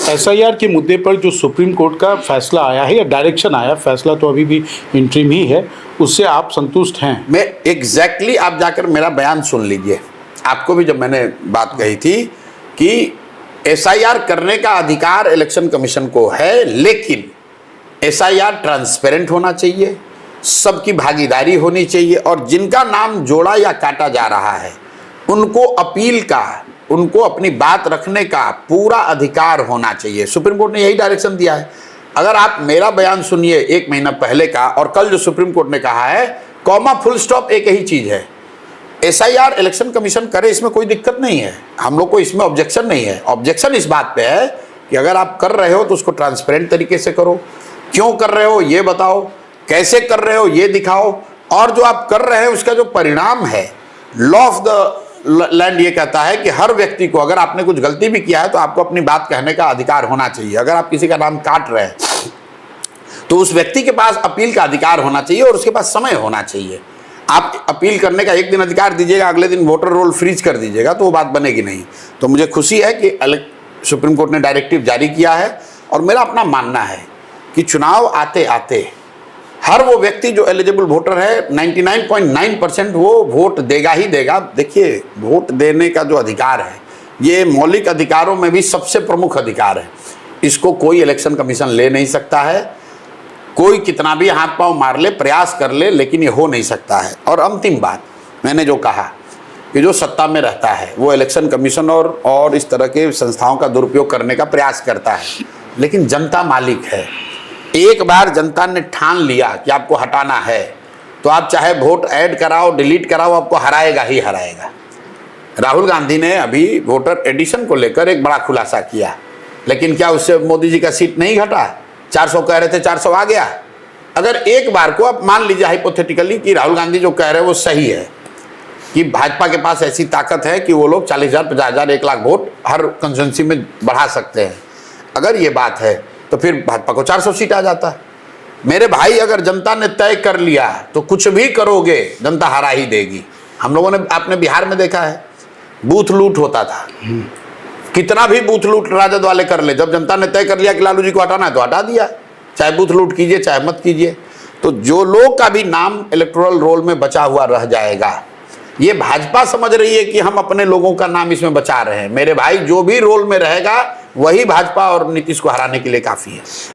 SIR के मुद्दे पर जो सुप्रीम कोर्ट का फैसला आया है या डायरेक्शन आया, फैसला तो अभी भी इंटरिम ही है, उससे आप संतुष्ट हैं? मैं एग्जैक्टली आप जाकर मेरा बयान सुन लीजिए। आपको भी जब मैंने बात कही थी कि एसआईआर करने का अधिकार इलेक्शन कमीशन को है, लेकिन एसआईआर ट्रांसपेरेंट होना चाहिए, सबकी भागीदारी होनी चाहिए, और जिनका नाम जोड़ा या काटा जा रहा है उनको अपील का, उनको अपनी बात रखने का पूरा अधिकार होना चाहिए। सुप्रीम कोर्ट ने यही डायरेक्शन दिया है। अगर आप मेरा बयान सुनिए 1 महीना पहले का और कल जो सुप्रीम कोर्ट ने कहा है, कॉमा फुल स्टॉप एक ही चीज है। एसआईआर इलेक्शन कमीशन करे, इसमें कोई दिक्कत नहीं है, हम लोग को इसमें ऑब्जेक्शन नहीं है। ऑब्जेक्शन इस बात पे है कि अगर आप कर रहे हो तो उसको ट्रांसपेरेंट तरीके से करो। क्यों कर रहे हो ये बताओ, कैसे कर रहे हो ये दिखाओ, और जो आप कर रहे हैं उसका जो परिणाम है, लॉ ऑफ द लैंड ये कहता है कि हर व्यक्ति को, अगर आपने कुछ गलती भी किया है तो आपको अपनी बात कहने का अधिकार होना चाहिए। अगर आप किसी का नाम काट रहे हैं तो उस व्यक्ति के पास अपील का अधिकार होना चाहिए और उसके पास समय होना चाहिए। आप अपील करने का एक दिन अधिकार दीजिएगा, अगले दिन वोटर रोल फ्रीज कर दीजिएगा, तो वो बात बनेगी नहीं। तो मुझे खुशी है कि सुप्रीम कोर्ट ने डायरेक्टिव जारी किया है, और मेरा अपना मानना है कि चुनाव आते आते हर वो व्यक्ति जो एलिजिबल वोटर है 99.9% वो वोट देगा ही देगा। देखिए, वोट देने का जो अधिकार है ये मौलिक अधिकारों में भी सबसे प्रमुख अधिकार है। इसको कोई इलेक्शन कमीशन ले नहीं सकता है, कोई कितना भी हाथ पांव मार ले, प्रयास कर ले, लेकिन ये हो नहीं सकता है। और अंतिम बात, मैंने जो कहा कि जो सत्ता में रहता है वो इलेक्शन कमीशन और इस तरह के संस्थाओं का दुरुपयोग करने का प्रयास करता है, लेकिन जनता मालिक है। एक बार जनता ने ठान लिया कि आपको हटाना है तो आप चाहे वोट ऐड कराओ, डिलीट कराओ, आपको हराएगा ही हराएगा। राहुल गांधी ने अभी वोटर एडिशन को लेकर एक बड़ा खुलासा किया, लेकिन क्या उससे मोदी जी का सीट नहीं घटा? 400 कह रहे थे, 400 आ गया। अगर एक बार को आप मान लीजिए हाइपोथेटिकली कि राहुल गांधी जो कह रहे हैं वो सही है, कि भाजपा के पास ऐसी ताकत है कि वो लोग 40,000, 50,000, 1 लाख वोट हर कंस्टिट्यूंसी में बढ़ा सकते हैं, अगर ये बात है तो फिर भाजपा को 400 सीट आ जाता। मेरे भाई, अगर जनता ने तय कर लिया तो कुछ भी करोगे जनता हरा ही देगी। हम लोगों ने, आपने बिहार में देखा है, बूथ लूट होता था, कितना भी बूथ लूट राजद वाले कर ले, जब जनता ने तय कर लिया कि लालू जी को हटाना है तो हटा दिया, चाहे बूथ लूट कीजिए चाहे मत कीजिए। तो जो लोग का भी नाम इलेक्टोरल रोल में बचा हुआ रह जाएगा, ये भाजपा समझ रही है कि हम अपने लोगों का नाम इसमें बचा रहे हैं। मेरे भाई, जो भी रोल में रहेगा वही भाजपा और नीतीश को हराने के लिए काफी है।